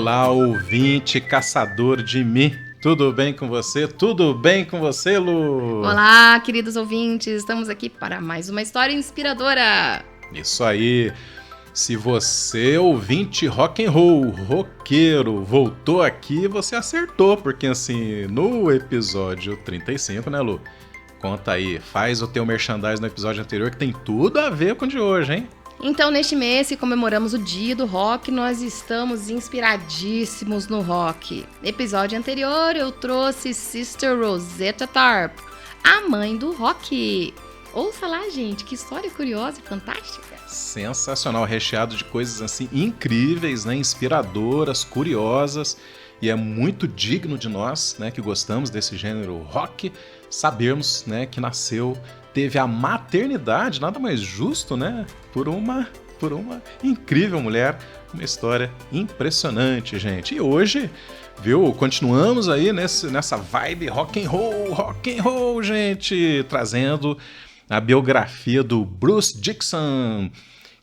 Olá, ouvinte, caçador de mim. Tudo bem com você? Tudo bem com você, Lu? Olá, queridos ouvintes. Estamos aqui para mais uma história inspiradora. Isso aí. Se você, ouvinte rock and roll, roqueiro, voltou aqui, você acertou, porque assim, no episódio 35, né, Lu? Conta aí, faz o teu merchandise no episódio anterior que tem tudo a ver com o de hoje, hein? Então, neste mês que comemoramos o Dia do Rock, nós estamos inspiradíssimos no rock. Episódio anterior eu trouxe Sister Rosetta Tharpe, a mãe do rock. Ouça lá, gente, que história curiosa e fantástica. Sensacional, recheado de coisas assim incríveis, né, inspiradoras, curiosas, e é muito digno de nós, né, que gostamos desse gênero rock, sabermos, né, que teve a maternidade, nada mais justo, né, por uma incrível mulher, uma história impressionante, gente. E hoje, viu, continuamos aí nessa vibe rock and roll, gente, trazendo a biografia do Bruce Dickinson,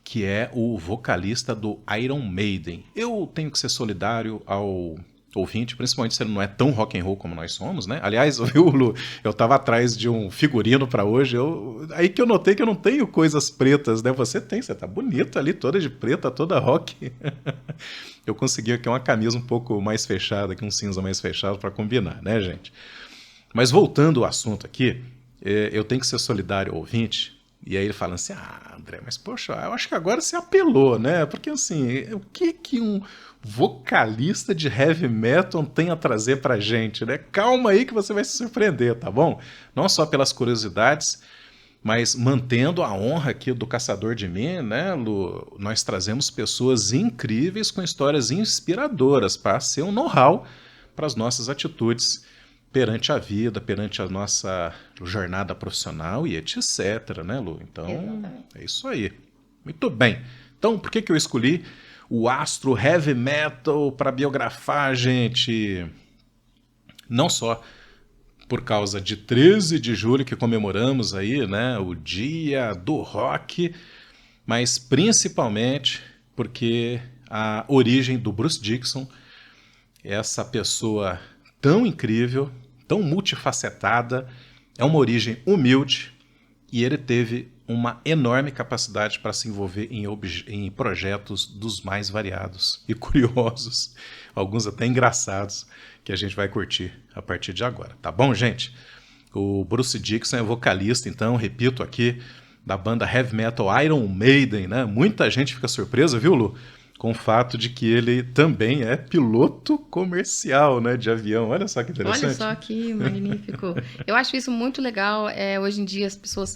que é o vocalista do Iron Maiden. Eu tenho que ser solidário ao ouvinte, principalmente se ele não é tão rock and roll como nós somos, né? Aliás, viu, Lu, eu tava atrás de um figurino para hoje, aí que eu notei que eu não tenho coisas pretas, né? Você tá bonita ali, toda de preta, toda rock. Eu consegui aqui uma camisa um pouco mais fechada, aqui um cinza mais fechado para combinar, né, gente? Mas voltando ao assunto aqui, eu tenho que ser solidário ao ouvinte, e aí ele fala assim, André, mas poxa, eu acho que agora você apelou, né? Porque assim, o que um vocalista de heavy metal tem a trazer pra gente, né? Calma aí que você vai se surpreender, tá bom? Não só pelas curiosidades, mas mantendo a honra aqui do Caçador de Mim, né, Lu? Nós trazemos pessoas incríveis com histórias inspiradoras para ser um know-how para as nossas atitudes perante a vida, perante a nossa jornada profissional e etc, né, Lu? Então, exatamente. É isso aí. Muito bem. Então, por que eu escolhi o astro heavy metal para biografar, gente? Não só por causa de 13 de julho que comemoramos aí, né, o Dia do Rock, mas principalmente porque a origem do Bruce Dickinson, essa pessoa tão incrível, tão multifacetada, é uma origem humilde e ele teve uma enorme capacidade para se envolver em projetos dos mais variados e curiosos, alguns até engraçados, que a gente vai curtir a partir de agora. Tá bom, gente? O Bruce Dickinson é vocalista, então, repito aqui, da banda heavy metal Iron Maiden, né? Muita gente fica surpresa, viu, Lu? Com o fato de que ele também é piloto comercial, né, de avião. Olha só que interessante. Olha só que magnífico. Eu acho isso muito legal. Hoje em dia as pessoas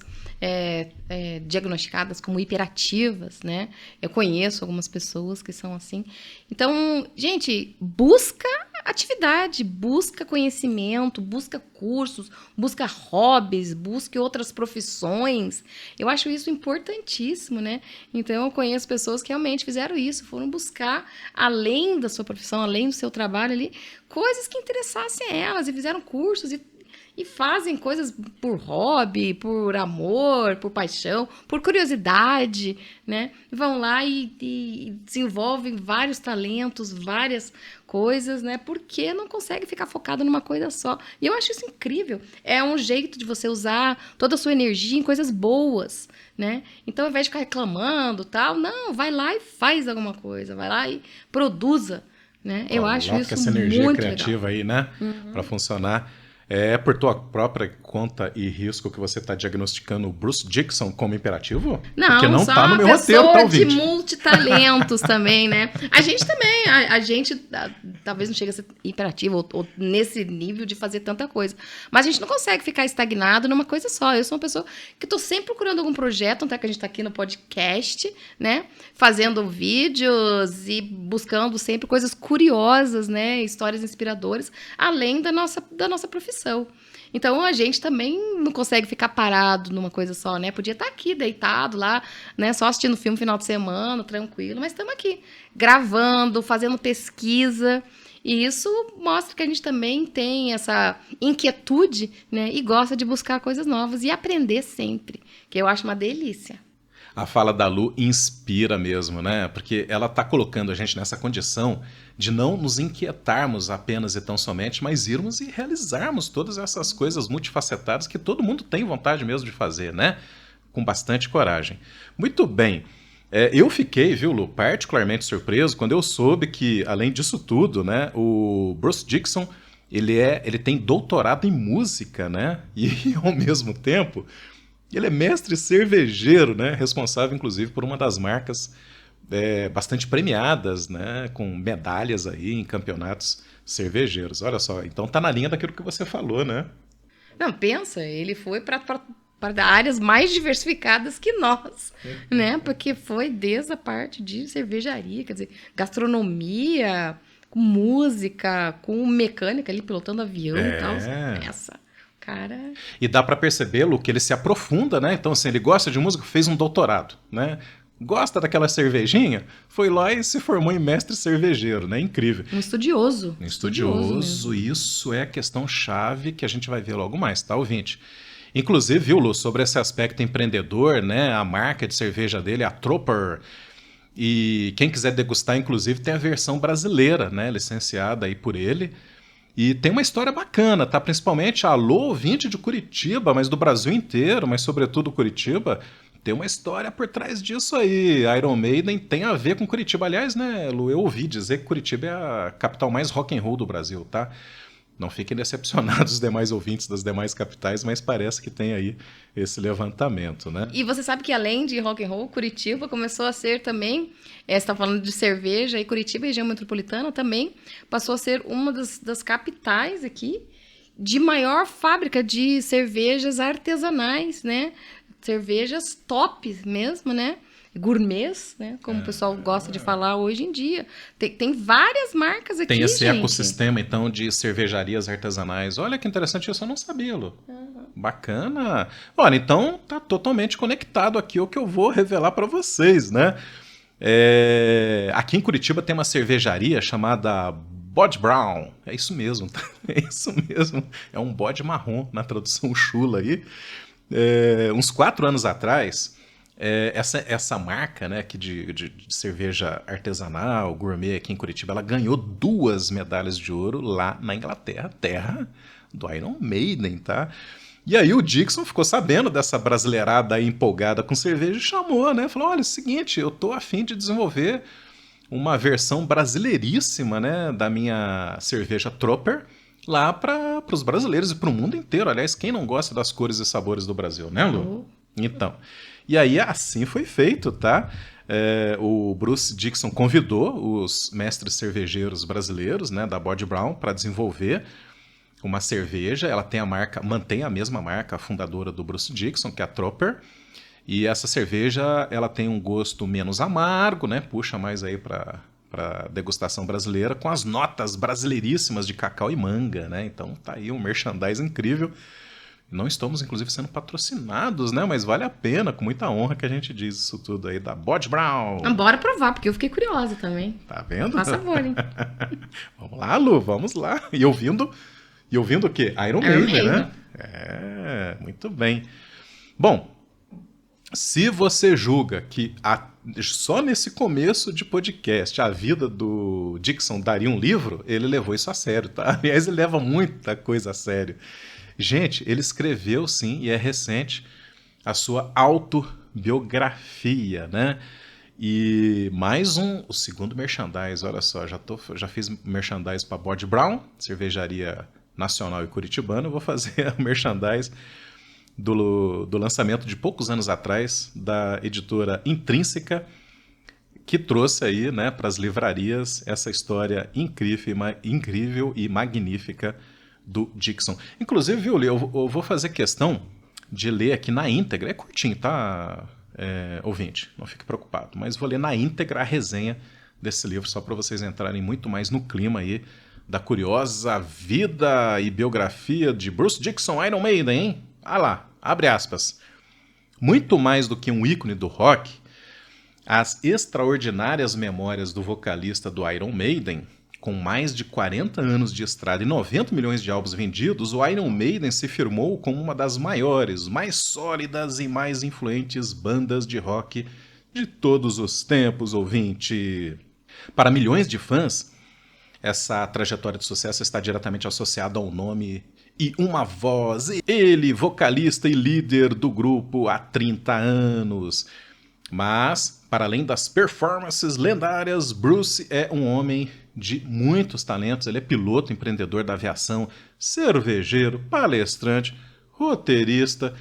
diagnosticadas como hiperativas, né? Eu conheço algumas pessoas que são assim. Então, gente, busca atividade, busca conhecimento, busca cursos, busca hobbies, busque outras profissões. Eu acho isso importantíssimo, né? Então, eu conheço pessoas que realmente fizeram isso, foram buscar, além da sua profissão, além do seu trabalho ali, coisas que interessassem a elas e fizeram cursos e fazem coisas por hobby, por amor, por paixão, por curiosidade, né? Vão lá e desenvolvem vários talentos, várias coisas, né? Porque não consegue ficar focado numa coisa só. E eu acho isso incrível. É um jeito de você usar toda a sua energia em coisas boas, né? Então, ao invés de ficar reclamando, tal, não, vai lá e faz alguma coisa, vai lá e produza, né? Eu acho isso essa energia muito criativa legal. Aí, né? Para funcionar. É por tua própria conta e risco que você está diagnosticando o Bruce Dickinson como imperativo? Não, porque não está no meu roteiro, tá, ouvinte? De multitalentos também, né? A gente também, a gente talvez não chegue a ser imperativo ou nesse nível de fazer tanta coisa. Mas a gente não consegue ficar estagnado numa coisa só. Eu sou uma pessoa que estou sempre procurando algum projeto, até que a gente está aqui no podcast, né? Fazendo vídeos e buscando sempre coisas curiosas, né? Histórias inspiradoras, além da nossa profissão. Então, a gente também não consegue ficar parado numa coisa só, né? Podia estar aqui, deitado lá, né? Só assistindo filme final de semana, tranquilo. Mas estamos aqui, gravando, fazendo pesquisa. E isso mostra que a gente também tem essa inquietude, né? E gosta de buscar coisas novas e aprender sempre, que eu acho uma delícia. A fala da Lu inspira mesmo, né? Porque ela está colocando a gente nessa condição de não nos inquietarmos apenas e tão somente, mas irmos e realizarmos todas essas coisas multifacetadas que todo mundo tem vontade mesmo de fazer, né? Com bastante coragem. Muito bem. Eu fiquei, viu, Lu, particularmente surpreso quando eu soube que, além disso tudo, né, o Bruce Dickinson, ele tem doutorado em música, né? E, ao mesmo tempo, ele é mestre cervejeiro, né? Responsável, inclusive, por uma das marcas bastante premiadas, né? Com medalhas aí em campeonatos cervejeiros. Olha só, então tá na linha daquilo que você falou, né? Não, pensa, ele foi para áreas mais diversificadas que nós, né? Porque foi desde a parte de cervejaria, quer dizer, gastronomia, com música, com mecânica ali, pilotando avião e tal. Cara... E dá para percebê-lo que ele se aprofunda, né? Então, assim, ele gosta de música, fez um doutorado, né? Gosta daquela cervejinha, foi lá e se formou em mestre cervejeiro, né? Incrível. Um estudioso. Um estudioso, isso é a questão-chave que a gente vai ver logo mais, tá, ouvinte? Inclusive, viu, Lu, sobre esse aspecto empreendedor, né? A marca de cerveja dele, a Tropper. E quem quiser degustar, inclusive, tem a versão brasileira, né? Licenciada aí por ele. E tem uma história bacana, tá? Principalmente, alô, ouvinte de Curitiba, mas do Brasil inteiro, mas sobretudo Curitiba, tem uma história por trás disso aí. Iron Maiden tem a ver com Curitiba. Aliás, né, Lu, eu ouvi dizer que Curitiba é a capital mais rock and roll do Brasil, tá? Não fiquem decepcionados os demais ouvintes das demais capitais, mas parece que tem aí esse levantamento, né? E você sabe que além de rock and roll, Curitiba começou a ser também, você está falando de cerveja, e Curitiba, região metropolitana, também passou a ser uma das capitais aqui de maior fábrica de cervejas artesanais, né? Cervejas top mesmo, né? Gourmets, né? Como o pessoal gosta de falar hoje em dia. Tem várias marcas aqui, tem esse gente. Ecossistema, então, de cervejarias artesanais. Olha que interessante, isso eu não sabia, Lu. Bacana. Olha, então tá totalmente conectado aqui o que eu vou revelar para vocês, né? Aqui em Curitiba tem uma cervejaria chamada Bode Brown. É isso mesmo, tá? É isso mesmo. É um bode marrom na tradução chula aí. Uns 4 anos atrás... essa marca, né, aqui de cerveja artesanal, gourmet aqui em Curitiba, ela ganhou 2 medalhas de ouro lá na Inglaterra, terra do Iron Maiden, tá? E aí o Dickinson ficou sabendo dessa brasileirada aí empolgada com cerveja e chamou, né? Falou, olha, é o seguinte, eu tô a fim de desenvolver uma versão brasileiríssima, né, da minha cerveja Tropper lá para os brasileiros e para o mundo inteiro. Aliás, quem não gosta das cores e sabores do Brasil, né, Lu? Então... E aí assim foi feito, tá? O Bruce Dickinson convidou os mestres cervejeiros brasileiros, né, da Bode Brown, para desenvolver uma cerveja. Ela tem mantém a mesma marca, a fundadora do Bruce Dickinson, que é a Tropper. E essa cerveja, ela tem um gosto menos amargo, né? Puxa mais aí para degustação brasileira, com as notas brasileiríssimas de cacau e manga, né? Então tá aí um merchandising incrível. Não estamos, inclusive, sendo patrocinados, né? Mas vale a pena, com muita honra que a gente diz isso tudo aí da Bode Brown. Bora provar, porque eu fiquei curiosa também. Tá vendo? Faz favor, hein? Vamos lá, Lu, vamos lá. E ouvindo o quê? Iron Maiden, né? Muito bem. Bom, se você julga que só nesse começo de podcast a vida do Dickinson daria um livro, ele levou isso a sério, tá? Aliás, ele leva muita coisa a sério. Gente, ele escreveu, sim, e é recente, a sua autobiografia, né? E mais o segundo merchandise, olha só, já fiz merchandise para Bode Brown, cervejaria nacional e curitibana, eu vou fazer a merchandise do lançamento de poucos anos atrás da editora Intrínseca, que trouxe aí, né, para as livrarias essa história incrível e magnífica do Dickinson. Inclusive, viu, Lê, eu vou fazer questão de ler aqui na íntegra. É curtinho, tá, ouvinte? Não fique preocupado. Mas vou ler na íntegra a resenha desse livro, só para vocês entrarem muito mais no clima aí da curiosa vida e biografia de Bruce Dickinson, Iron Maiden, hein? Ah lá, abre aspas. Muito mais do que um ícone do rock, as extraordinárias memórias do vocalista do Iron Maiden Com mais de 40 anos de estrada e 90 milhões de álbuns vendidos, o Iron Maiden se firmou como uma das maiores, mais sólidas e mais influentes bandas de rock de todos os tempos, ouvinte. Para milhões de fãs, essa trajetória de sucesso está diretamente associada ao nome e uma voz. Ele, vocalista e líder do grupo há 30 anos. Mas, para além das performances lendárias, Bruce é um homem de muitos talentos. Ele é piloto, empreendedor da aviação, cervejeiro, palestrante, roteirista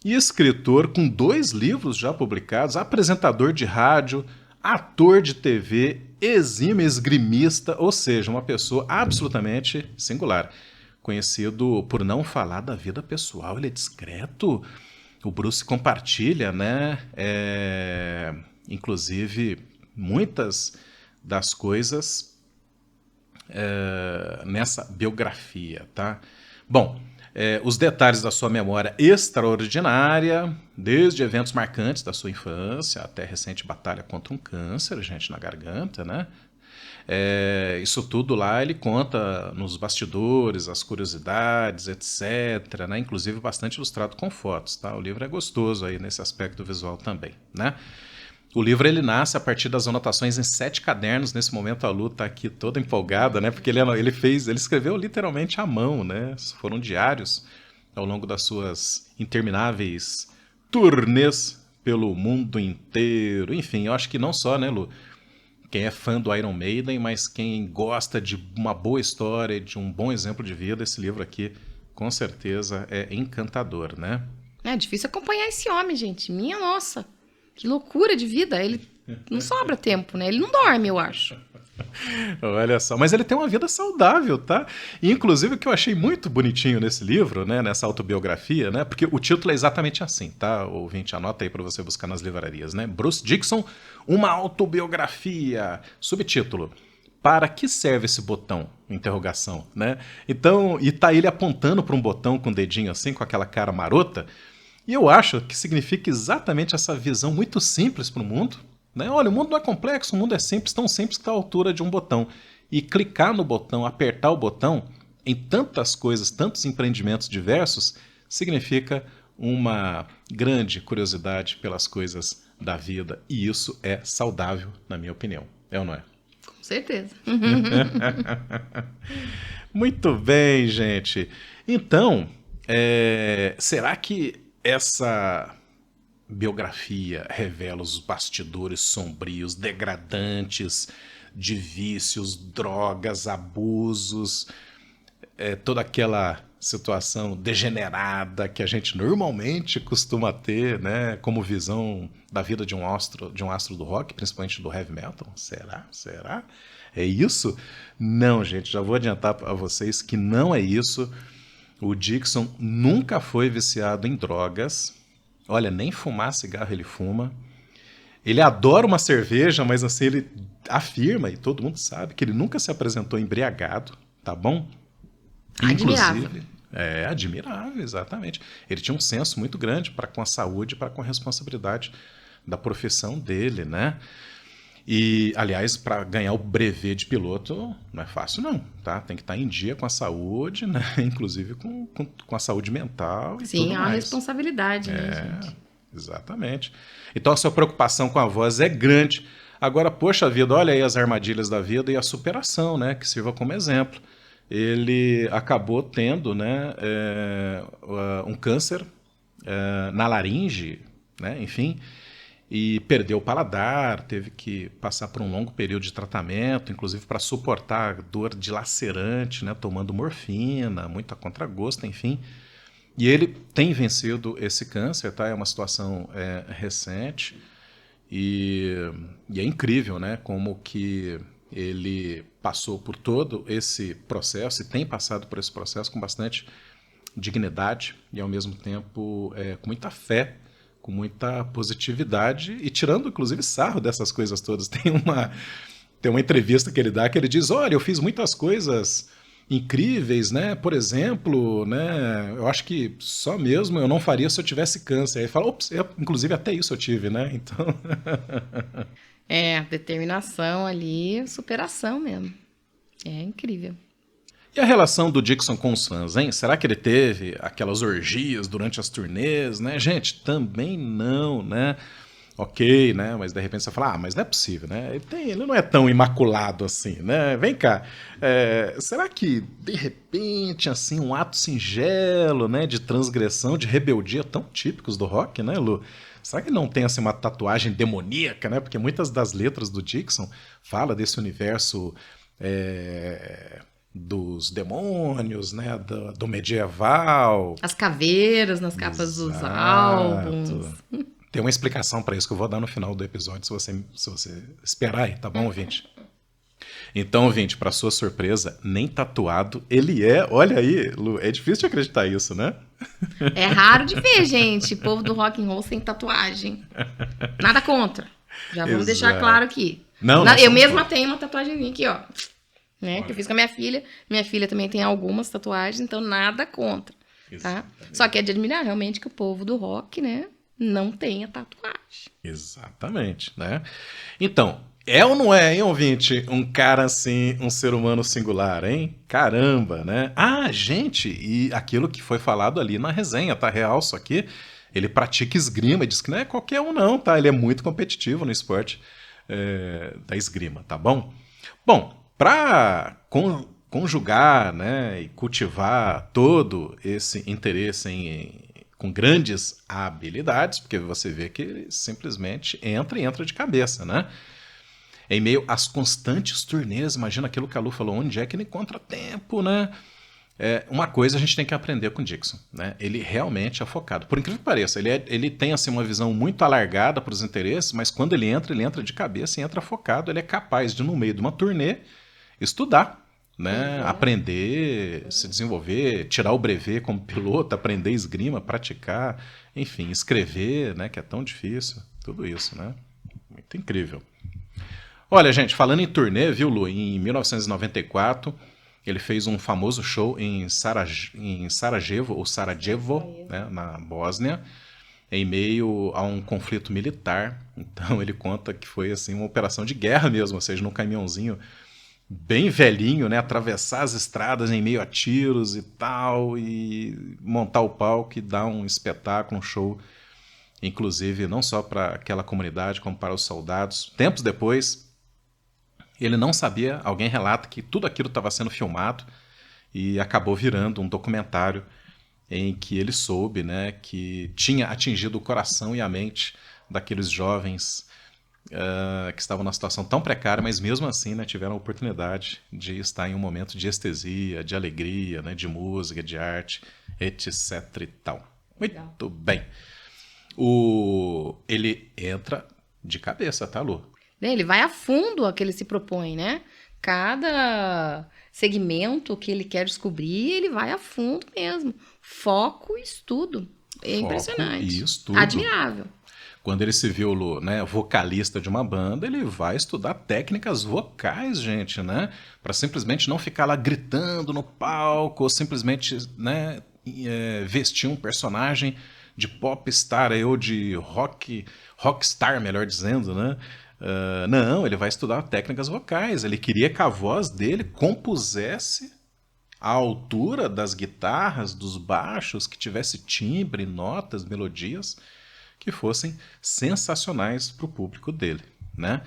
e escritor com 2 livros já publicados, apresentador de rádio, ator de TV, exímio esgrimista, ou seja, uma pessoa absolutamente singular. Conhecido por não falar da vida pessoal, ele é discreto. O Bruce compartilha, né, inclusive, muitas das coisas nessa biografia, tá? Bom, os detalhes da sua memória extraordinária, desde eventos marcantes da sua infância até recente batalha contra um câncer, gente, na garganta, né? Isso tudo lá ele conta nos bastidores, as curiosidades, etc, né? Inclusive bastante ilustrado com fotos, tá? O livro é gostoso aí nesse aspecto visual também, né? O livro ele nasce a partir das anotações em 7 cadernos. Nesse momento a Lu tá aqui toda empolgada, né? Porque ele escreveu literalmente à mão, né? Foram diários ao longo das suas intermináveis turnês pelo mundo inteiro. Enfim, eu acho que não só, né, Lu? Quem é fã do Iron Maiden, mas quem gosta de uma boa história, de um bom exemplo de vida, esse livro aqui, com certeza, é encantador, né? É difícil acompanhar esse homem, gente. Minha nossa, que loucura de vida. Ele não sobra tempo, né? Ele não dorme, eu acho. Olha só, mas ele tem uma vida saudável, tá? E, inclusive, o que eu achei muito bonitinho nesse livro, né, nessa autobiografia, né, porque o título é exatamente assim, tá? Ouvinte, anota aí para você buscar nas livrarias, né? Bruce Dickinson, uma autobiografia. Subtítulo: para que serve esse botão? Interrogação, né? Então, e tá ele apontando para um botão com o dedinho assim, com aquela cara marota, e eu acho que significa exatamente essa visão muito simples para o mundo, né? Olha, o mundo não é complexo, o mundo é simples, tão simples que está à altura de um botão. E clicar no botão, apertar o botão, em tantas coisas, tantos empreendimentos diversos, significa uma grande curiosidade pelas coisas da vida. E isso é saudável, na minha opinião. É ou não é? Com certeza. Muito bem, gente. Então, será que essa biografia revela os bastidores sombrios, degradantes de vícios, drogas, abusos, toda aquela situação degenerada que a gente normalmente costuma ter, né, como visão da vida de um astro do rock, principalmente do heavy metal? Será? Será? É isso? Não, gente, já vou adiantar a vocês que não é isso. O Dickinson nunca foi viciado em drogas. Olha, nem fumar cigarro ele fuma. Ele adora uma cerveja, mas assim, ele afirma, e todo mundo sabe, que ele nunca se apresentou embriagado, tá bom? Admirável. Inclusive, admirável, exatamente. Ele tinha um senso muito grande para com a saúde, para com a responsabilidade da profissão dele, né? E, aliás, para ganhar o brevet de piloto não é fácil não, tá? Tem que estar em dia com a saúde, né? Inclusive com a saúde mental e tudo mais. Sim, é uma responsabilidade, né, gente? Exatamente. Então a sua preocupação com a voz é grande. Agora, poxa vida, olha aí as armadilhas da vida e a superação, né? Que sirva como exemplo. Ele acabou tendo, né, um câncer na laringe, né? Enfim, e perdeu o paladar, teve que passar por um longo período de tratamento, inclusive para suportar a dor dilacerante, né, tomando morfina, muito a contragosto, enfim. E ele tem vencido esse câncer, tá? É uma situação recente e é incrível, né, como que ele passou por todo esse processo e tem passado por esse processo com bastante dignidade e, ao mesmo tempo, com muita fé, com muita positividade e tirando, inclusive, sarro dessas coisas todas. Tem uma entrevista que ele dá que ele diz, olha, eu fiz muitas coisas incríveis, né? Por exemplo, né? Eu acho que só mesmo eu não faria se eu tivesse câncer. Aí ele fala, ops, inclusive até isso eu tive, né? Então... determinação ali, superação mesmo. É incrível. E a relação do Dixon com os fãs, hein? Será que ele teve aquelas orgias durante as turnês, né? Gente, também não, né? Ok, né? Mas de repente você fala, mas não é possível, né? Ele não é tão imaculado assim, né? Vem cá, será que de repente, assim, um ato singelo, né? De transgressão, de rebeldia tão típicos do rock, né, Lu? Será que não tem assim uma tatuagem demoníaca, né? Porque muitas das letras do Dixon fala desse universo dos demônios, né? Do medieval. As caveiras nas capas dos álbuns. Tem uma explicação para isso que eu vou dar no final do episódio, se você esperar aí, tá bom, ouvinte? Então, ouvinte, para sua surpresa, nem tatuado ele é. Olha aí, Lu, é difícil de acreditar isso, né? É raro de ver, gente, povo do rock and roll sem tatuagem. Nada contra. Já vamos deixar claro aqui. Eu mesma tenho uma tatuagem aqui, ó. Né, que eu fiz com a minha filha. Minha filha também tem algumas tatuagens, então nada contra. Tá? Só que é de admirar realmente que o povo do rock, né, não tenha tatuagem. Exatamente, né? Então, é ou não é, hein, ouvinte? Um cara assim, um ser humano singular, hein? Caramba, né? Ah, gente, e aquilo que foi falado ali na resenha, tá real, só que ele pratica esgrima, diz que não é qualquer um não, tá? Ele é muito competitivo no esporte da esgrima, tá bom? Bom, para conjugar, né, e cultivar todo esse interesse com grandes habilidades, porque você vê que ele simplesmente entra de cabeça, né? Em meio às constantes turnês, imagina aquilo que a Lu falou, onde é que ele encontra tempo, né? Uma coisa a gente tem que aprender com o Dixon, né? Ele realmente é focado. Por incrível que pareça, ele tem assim, uma visão muito alargada para os interesses, mas quando ele entra de cabeça e entra focado, ele é capaz de, no meio de uma turnê, estudar, né? Aprender, se desenvolver, tirar o brevet como piloto, aprender esgrima, praticar, enfim, escrever, né? Que é tão difícil, tudo isso, né? Muito incrível. Olha, gente, falando em turnê, viu, Lu? Em 1994, ele fez um famoso show em Sarajevo, né? Na Bósnia, em meio a um conflito militar. Então ele conta que foi assim uma operação de guerra mesmo, ou seja, num caminhãozinho bem velhinho, né, atravessar as estradas em meio a tiros e tal, e montar o palco e dar um espetáculo, um show, inclusive não só para aquela comunidade, como para os soldados. Tempos depois, ele não sabia, alguém relata que tudo aquilo estava sendo filmado e acabou virando um documentário em que ele soube, né, que tinha atingido o coração e a mente daqueles jovens que estavam numa situação tão precária, mas mesmo assim, né, tiveram a oportunidade de estar em um momento de estesia, de alegria, né, de música, de arte, etc e tal. Muito bem. Ele entra de cabeça, tá, Lu? Ele vai a fundo ao que ele se propõe, né? Cada segmento que ele quer descobrir, ele vai a fundo mesmo. Foco e estudo. É impressionante. E estudo. Admirável. Quando ele se viu, né, vocalista de uma banda, ele vai estudar técnicas vocais, gente, né? Para simplesmente não ficar lá gritando no palco, ou simplesmente, né, vestir um personagem de popstar ou de rockstar, melhor dizendo, né? Não, ele vai estudar técnicas vocais. Ele queria que a voz dele compusesse à altura das guitarras, dos baixos, que tivesse timbre, notas, melodias que fossem sensacionais para o público dele, né?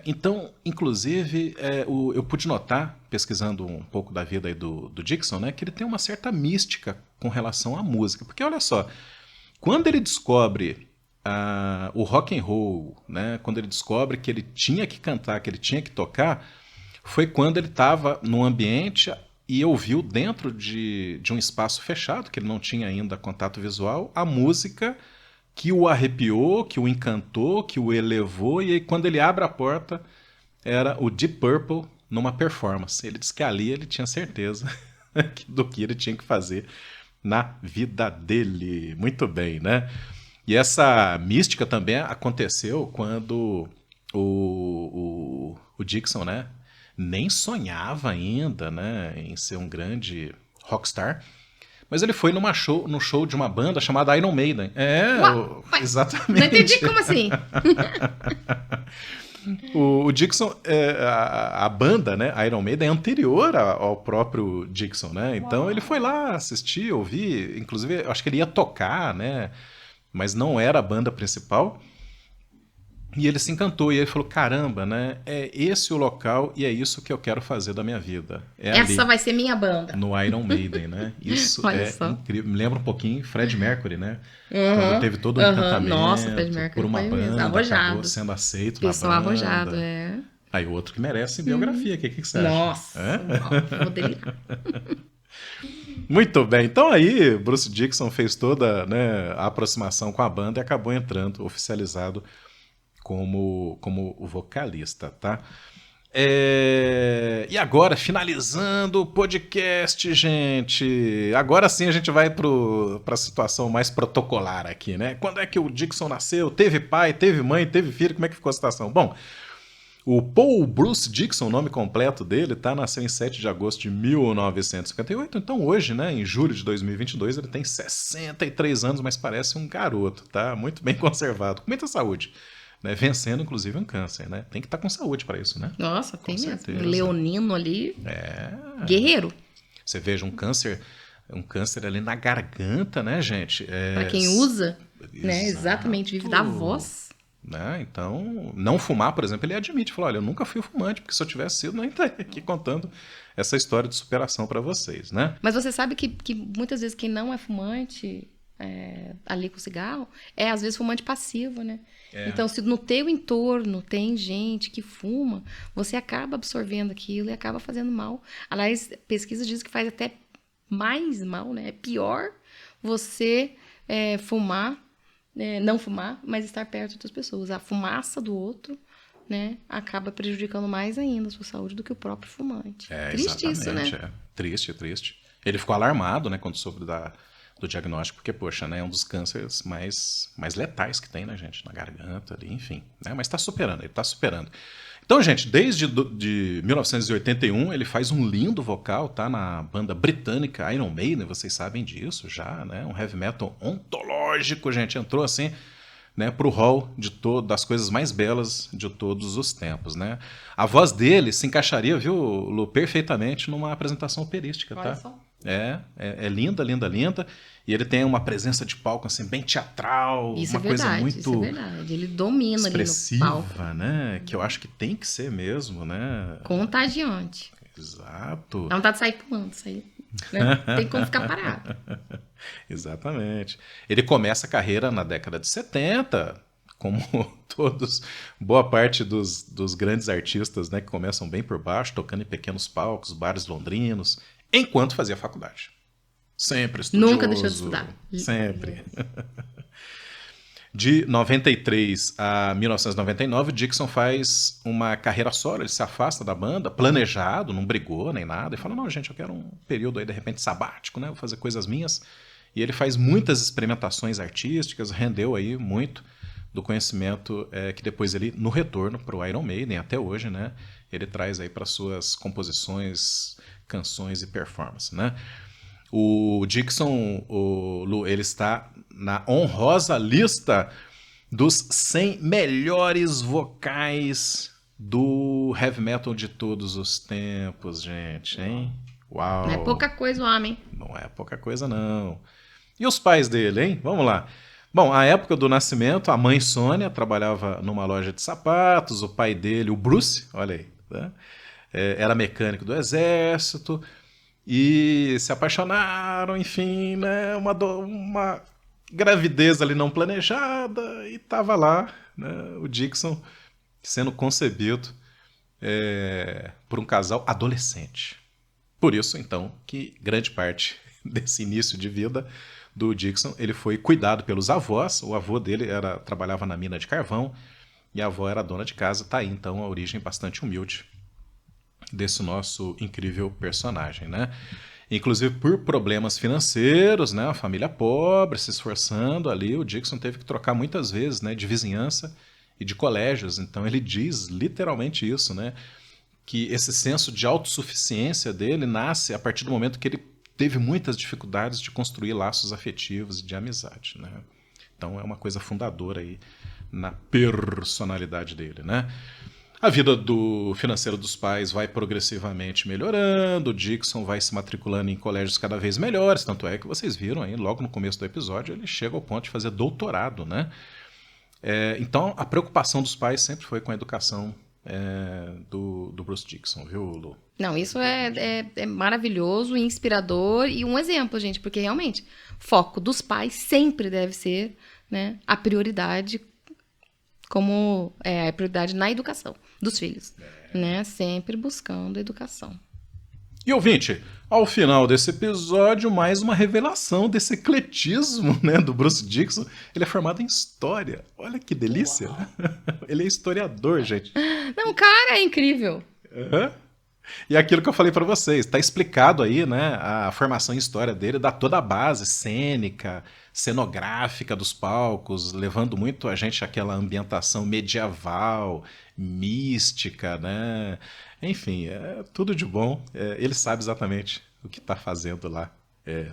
Então, inclusive, eu pude notar, pesquisando um pouco da vida aí do Dixon, né, que ele tem uma certa mística com relação à música. Porque, olha só, quando ele descobre o rock and roll, né, quando ele descobre que ele tinha que cantar, que ele tinha que tocar, foi quando ele estava num ambiente e ouviu dentro de um espaço fechado, que ele não tinha ainda contato visual, a música que o arrepiou, que o encantou, que o elevou, e aí quando ele abre a porta, era o Deep Purple numa performance. Ele disse que ali ele tinha certeza do que ele tinha que fazer na vida dele. Muito bem, né? E essa mística também aconteceu quando o Dixon, né, nem sonhava ainda, né, em ser um grande rockstar, mas ele foi no show de uma banda chamada Iron Maiden. Exatamente. Não entendi como assim. O Dixon, a banda, né, Iron Maiden, é anterior ao próprio Dixon, né? Então ele foi lá assistir, ouvir, inclusive eu acho que ele ia tocar, né? Mas não era a banda principal. E ele se encantou e ele falou: caramba, né? É esse o local e é isso que eu quero fazer da minha vida. É Essa ali, vai ser minha banda. no Iron Maiden, né? Isso Olha é só. incrível. Me lembra um pouquinho Fred Mercury, né? Quando Aham, teve todo um aham. Nossa, Fred encantamento por Mercury uma foi mesmo. banda, acabou Arrojado. sendo aceito na Pessoal arrojado, banda. é. Aí outro que merece biografia, o que você acha? Nossa, não, vou delirar. Muito bem, então aí Bruce Dickinson fez toda, né, a aproximação com a banda e acabou entrando oficializado como o vocalista, tá? E agora, finalizando o podcast, gente. Agora sim a gente vai para a situação mais protocolar aqui, né? Quando é que o Dixon nasceu? Teve pai, teve mãe, teve filho? Como é que ficou a situação? Bom, o Paul Bruce Dixon, o nome completo dele, tá? Nasceu em 7 de agosto de 1958. Então hoje, né, em julho de 2022, ele tem 63 anos, mas parece um garoto, tá? Muito bem conservado, com muita saúde. Né, vencendo, inclusive, um câncer, né? Tem que estar com saúde para isso, né? Nossa, Com tem certeza. mesmo. Um leonino ali. Guerreiro. Você veja um câncer ali na garganta, né, gente? Pra quem usa, né? Exato. Exatamente, vive da voz. Né? Então, não fumar, por exemplo, ele admite, falou: olha, eu nunca fui fumante, porque se eu tivesse sido, não estaria aqui contando essa história de superação para vocês, né? Mas você sabe que muitas vezes quem não é fumante, ali com cigarro, é às vezes fumante passivo, né? Então, se no teu entorno tem gente que fuma, você acaba absorvendo aquilo e acaba fazendo mal. Aliás, pesquisa diz que faz até mais mal, né? É pior você fumar, não fumar, mas estar perto de outras pessoas. A fumaça do outro, né, acaba prejudicando mais ainda a sua saúde do que o próprio fumante. Triste isso, né? Triste. Ele ficou alarmado, né, quando soube do diagnóstico, porque, poxa, né, é um dos cânceres mais letais que tem, né, gente, na garganta ali, enfim, né, mas ele tá superando. Então, gente, desde de 1981, ele faz um lindo vocal, tá, na banda britânica Iron Maiden, vocês sabem disso já, né, um heavy metal ontológico, gente, entrou assim, né, pro hall das coisas mais belas de todos os tempos, né. A voz dele se encaixaria, viu, Lu, perfeitamente numa apresentação operística, tá? Olha só. É linda. E ele tem uma presença de palco assim, bem teatral, Isso uma é verdade, coisa muito isso é verdade. Ele domina ali no palco. expressiva, né? Que eu acho que tem que ser mesmo, né? Contagiante. Exato. Dá vontade de sair pulando, sair, né? Tem como ficar parado. Exatamente. Ele começa a carreira na década de 70, como boa parte dos grandes artistas, né, que começam bem por baixo, tocando em pequenos palcos, bares londrinos, enquanto fazia faculdade. Sempre estudioso. Nunca deixou de estudar. Sempre. De 93 a 1999, o Dixon faz uma carreira solo, ele se afasta da banda, planejado, não brigou nem nada, e fala: não, gente, eu quero um período aí, de repente, sabático, né, vou fazer coisas minhas. E ele faz muitas experimentações artísticas, rendeu aí muito do conhecimento que depois ele, no retorno para o Iron Maiden, até hoje, né, ele traz aí para suas composições, canções e performance, né? O Dixon, Lu, ele está na honrosa lista dos 100 melhores vocais do heavy metal de todos os tempos, gente, hein? Uau! Não é pouca coisa o homem. Não é pouca coisa, não. E os pais dele, hein? Vamos lá. Bom, a época do nascimento, a mãe Sônia trabalhava numa loja de sapatos, o pai dele, o Bruce, olha aí, tá? Era mecânico do exército e se apaixonaram, enfim, né? Uma gravidez ali não planejada e tava lá, né, o Dixon sendo concebido por um casal adolescente. Por isso, então, que grande parte desse início de vida do Dixon, ele foi cuidado pelos avós. O avô dele trabalhava na mina de carvão e a avó era dona de casa. Tá aí, então, a origem bastante humilde desse nosso incrível personagem, né? Inclusive, por problemas financeiros, né, a família pobre, se esforçando ali, o Dixon teve que trocar muitas vezes, né, de vizinhança e de colégios. Então, ele diz literalmente isso, né? Que esse senso de autossuficiência dele nasce a partir do momento que ele teve muitas dificuldades de construir laços afetivos e de amizade, né? Então é uma coisa fundadora aí na personalidade dele, né? A vida do financeiro dos pais vai progressivamente melhorando, o Dixon vai se matriculando em colégios cada vez melhores, tanto é que vocês viram aí, logo no começo do episódio, ele chega ao ponto de fazer doutorado, né? Então, a preocupação dos pais sempre foi com a educação do Bruce Dixon, viu, Lu? Não, isso é maravilhoso, inspirador e um exemplo, gente, porque realmente, foco dos pais sempre deve ser, né, a prioridade, como a prioridade na educação dos filhos, né? Sempre buscando educação. E ouvinte, ao final desse episódio, mais uma revelação desse ecletismo, né, do Bruce Dixon. Ele é formado em História. Olha que delícia. Ele é historiador, gente. Não, o cara é incrível. Uhum. E aquilo que eu falei para vocês, está explicado aí, né, a formação em História dele, dá toda a base cênica, cenográfica dos palcos, levando muito a gente àquela ambientação medieval, mística, né? Enfim, é tudo de bom. Ele sabe exatamente o que está fazendo lá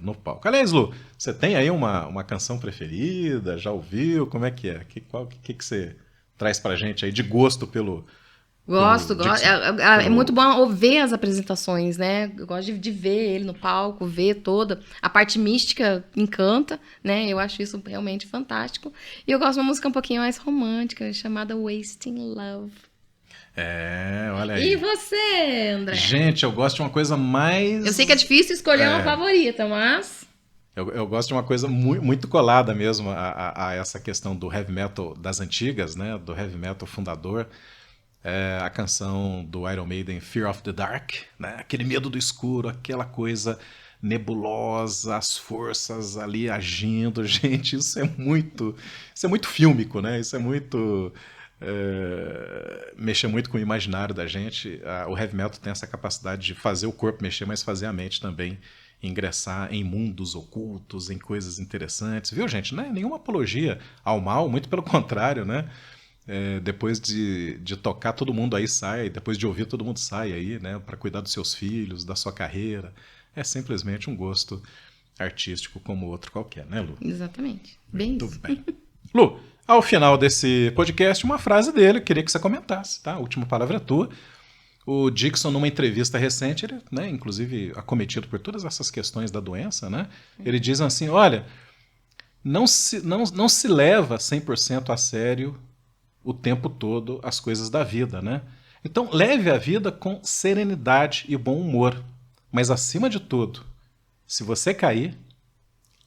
no palco. Aliás, Lu, você tem aí uma canção preferida? Já ouviu? Como é que é? O que você traz pra gente aí de gosto pelo... Gosto. É muito bom ver as apresentações, né? Eu gosto de ver ele no palco, ver toda. A parte mística encanta, né? Eu acho isso realmente fantástico. E eu gosto de uma música um pouquinho mais romântica, chamada Wasting Love. Olha aí. E você, André? Gente, eu gosto de uma coisa mais... Eu sei que é difícil escolher uma favorita, mas... Eu gosto de uma coisa muito colada mesmo a essa questão do heavy metal das antigas, né? Do heavy metal fundador. A canção do Iron Maiden, Fear of the Dark, né? Aquele medo do escuro, aquela coisa nebulosa, as forças ali agindo. Gente, isso é muito fílmico, né? Isso é muito... mexer muito com o imaginário da gente. O heavy metal tem essa capacidade de fazer o corpo mexer, mas fazer a mente também ingressar em mundos ocultos, em coisas interessantes. Viu, gente? Não é nenhuma apologia ao mal, muito pelo contrário, né? Depois de tocar, todo mundo aí sai, depois de ouvir, todo mundo sai aí, né? Para cuidar dos seus filhos, da sua carreira. É simplesmente um gosto artístico como outro qualquer, né, Lu? Exatamente. Bem Muito isso. bem. Lu, ao final desse podcast, uma frase dele, eu queria que você comentasse, tá? A última palavra é tua. O Dixon, numa entrevista recente, ele, né, inclusive acometido por todas essas questões da doença, né? Ele diz assim, olha, não se leva 100% a sério o tempo todo as coisas da vida, né? Então, leve a vida com serenidade e bom humor. Mas, acima de tudo, se você cair,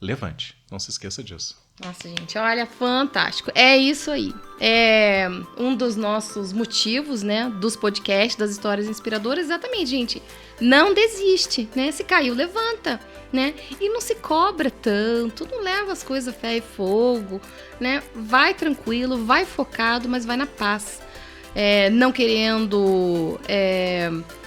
levante. Não se esqueça disso. Nossa, gente, olha, fantástico. É isso aí. É um dos nossos motivos, né, dos podcasts, das histórias inspiradoras. Exatamente, gente. Não desiste, né? Se caiu, levanta, né? E não se cobra tanto, não leva as coisas a ferro e fogo, né? Vai tranquilo, vai focado, mas vai na paz. Não querendo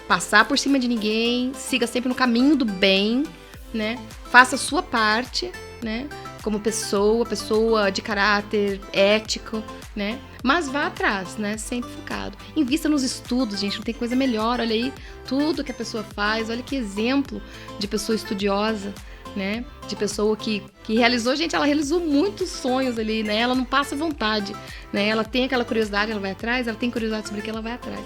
passar por cima de ninguém, siga sempre no caminho do bem, né? Faça a sua parte, né? Como pessoa de caráter ético, né? Mas vá atrás, né? Sempre focado. Invista nos estudos, gente, não tem coisa melhor. Olha aí tudo que a pessoa faz, olha que exemplo de pessoa estudiosa, né? De pessoa que realizou, gente, ela realizou muitos sonhos ali, né? Ela não passa vontade, né? Ela tem aquela curiosidade, ela vai atrás, ela tem curiosidade sobre o que ela vai atrás.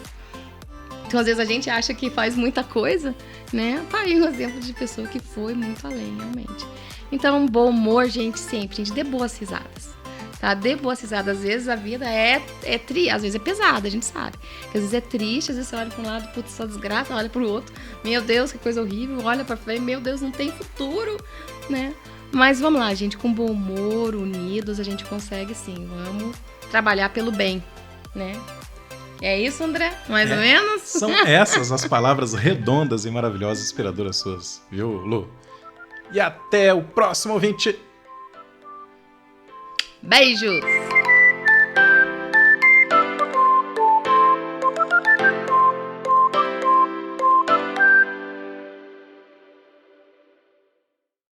Então, às vezes, a gente acha que faz muita coisa, né? Tá aí um exemplo de pessoa que foi muito além, realmente. Então, bom humor, gente, sempre. Gente, dê boas risadas, tá? Dê boas risadas. Às vezes a vida às vezes é pesada, a gente sabe. Às vezes é triste, às vezes você olha para um lado, putz, só desgraça, olha para o outro. Meu Deus, que coisa horrível. Olha para frente, meu Deus, não tem futuro, né? Mas vamos lá, gente, com bom humor, unidos, a gente consegue sim. Vamos trabalhar pelo bem, né? É isso, André? Mais ou menos? São essas as palavras redondas e maravilhosas, inspiradoras suas, viu, Lu? E até o próximo ouvinte. Beijos!